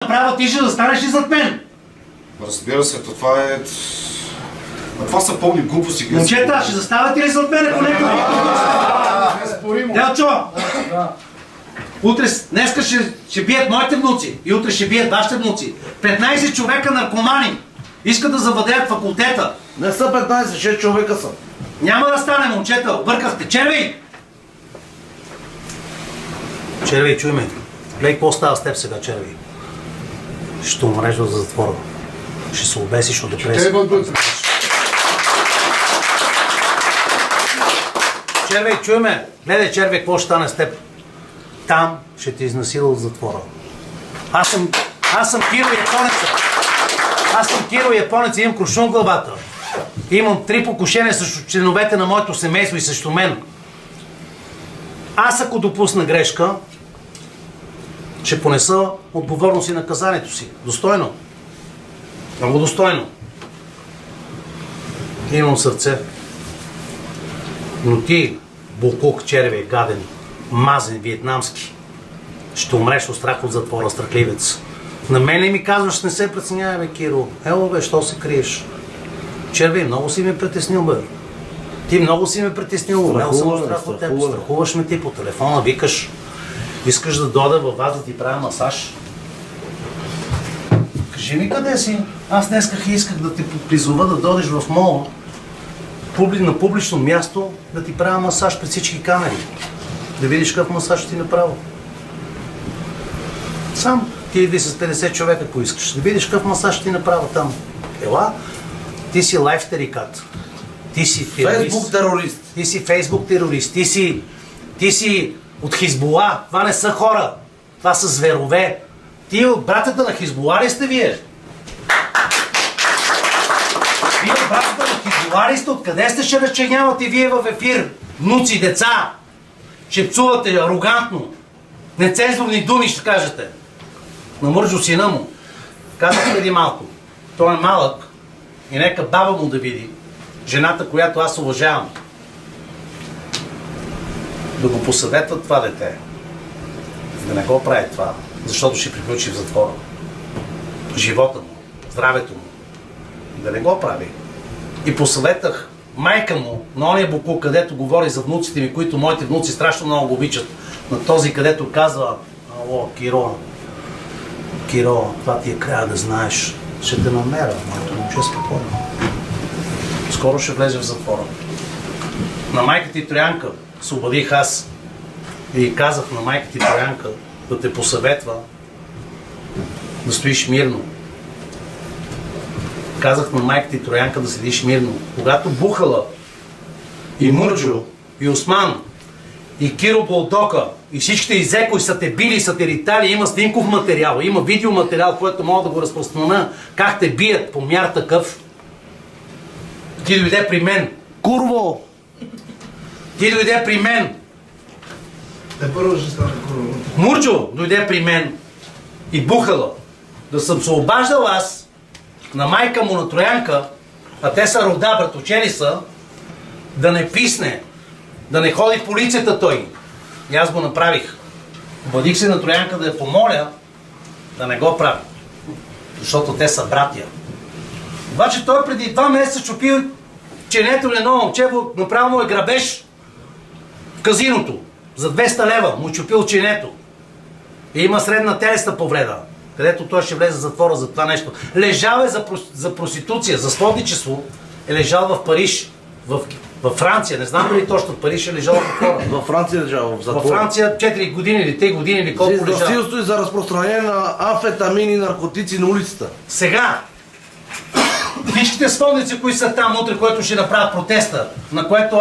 направо, ти ще застанеш и зад мен. Разбира се, това е... Това са пълни глупости. Момчета, ще заставате ли зад мен, ако не Неспоримо. Делчо! Утре, днеска ще бият моите внуци и утре ще бият вашите внуци. 15 човека наркомани искат да завладеят факултета. Не са 15, 6 човека са. Няма да стане, момчета, объркахте. Червей! Червей, чуй ме. Гледай какво става с теб сега, Червей. Ще умреш в затвора. Ще се обесиш от депресия. Червей, чуй ме. Гледай, Червей, какво ще стане с теб. Там ще те изнасила от затвора. Аз съм Киро Японеца. Аз съм Киро Японеца, имам куршум в главата. Имам 3 покушения срещу членовете на моето семейство и срещу мен. Аз ако допусна грешка, ще понеса отговорност и наказанието си. Достойно. Много достойно. Имам сърце. Но ти, буклук, червей, гаден, мазен, виетнамски, ще умреш от страх от затвора, страхливец. На мене ми казваш, не се преценявай, бе, Киро. Ело, бе, що се криеш? Червей, много си ме притеснил, бе. Ти много си ме притеснил, умрел съм от страх от теб. Страхуваш ме ти по телефона, викаш. Искаш да дойда във вас да ти правя масаж? Кажи ми къде си. Аз днеска исках да те призова да дойдеш в мола, на публично място, да ти правя масаж пред всички камери. Да видиш какъв масаж ще ти направя. Сам ти идви с 50 човека, ако искаш. Да видиш какъв масаж ще ти направя там. Ела, ти си лайф терикат. Ти си терорист. Фейсбук терорист. Ти си фейсбук терорист. Ти си от Хизбула. Това не са хора. Това са зверове. Ти от братята на Хизбула ли сте вие? Вие от братята на Хизбула ли сте? Откъде сте ще разченявате вие в ефир? Внуци, деца. Ще пцувате арогантно. Нецензурни думи ще кажете. На Мърджо сина му. Казах преди малко. Той е малък и нека баба му да види. Жената, която аз уважавам. Да го посъветва това дете. Да не го прави това, защото ще приключи в затвора. Живота му, здравето му. Да не го прави. И посъветах майка му на ония буклук, където говори за внуците ми, които моите внуци страшно много го обичат. На този, където казва: ало, Киро, това ти е края да знаеш. Ще те намеря, моето момче, спокойно. Скоро ще влезе в затвора. На майка ти Троянка се обадих аз и казах на майка ти Троянка да те посъветва да стоиш мирно. Казах на майка ти Троянка да седиш мирно. Когато Бухала и Мърджо и Осман и Киро Болдока и всичките изекои са те били, са те ритали, има снимков материал, има видеоматериал, който мога да го разпространя, как те бият по мяр такъв. Ти дойде при мен. Курво! Ти дойде при мен. Първо ще стане курво. Мурджо дойде при мен и Бухала. Да съм се обаждал аз на майка му на Троянка, а те са рода, братовчери са, да не писне, да не ходи в полицията той. И аз го направих. Обадих се на Троянка да я помоля да не го прави. Защото те са братя. Обаче той преди 2 месеца чупил ченето на едно момче, направо му е грабеж в казиното. За 200 лева му чупил ченето. И има средна телесна повреда, където той ще влезе в затвора за това нещо. Лежал е за проституция, за сводничество. Е лежал в Париж, във Франция. Не знам дали точно в Париж е лежал в затвора. Във Франция е лежал в затвора. Във Франция 4 години или 3 години или колко лежал. Насилство и за разпространение на амфетамини и наркотици на улицата. Сега, всичките сводници, които са там утре, които ще направят протеста, на което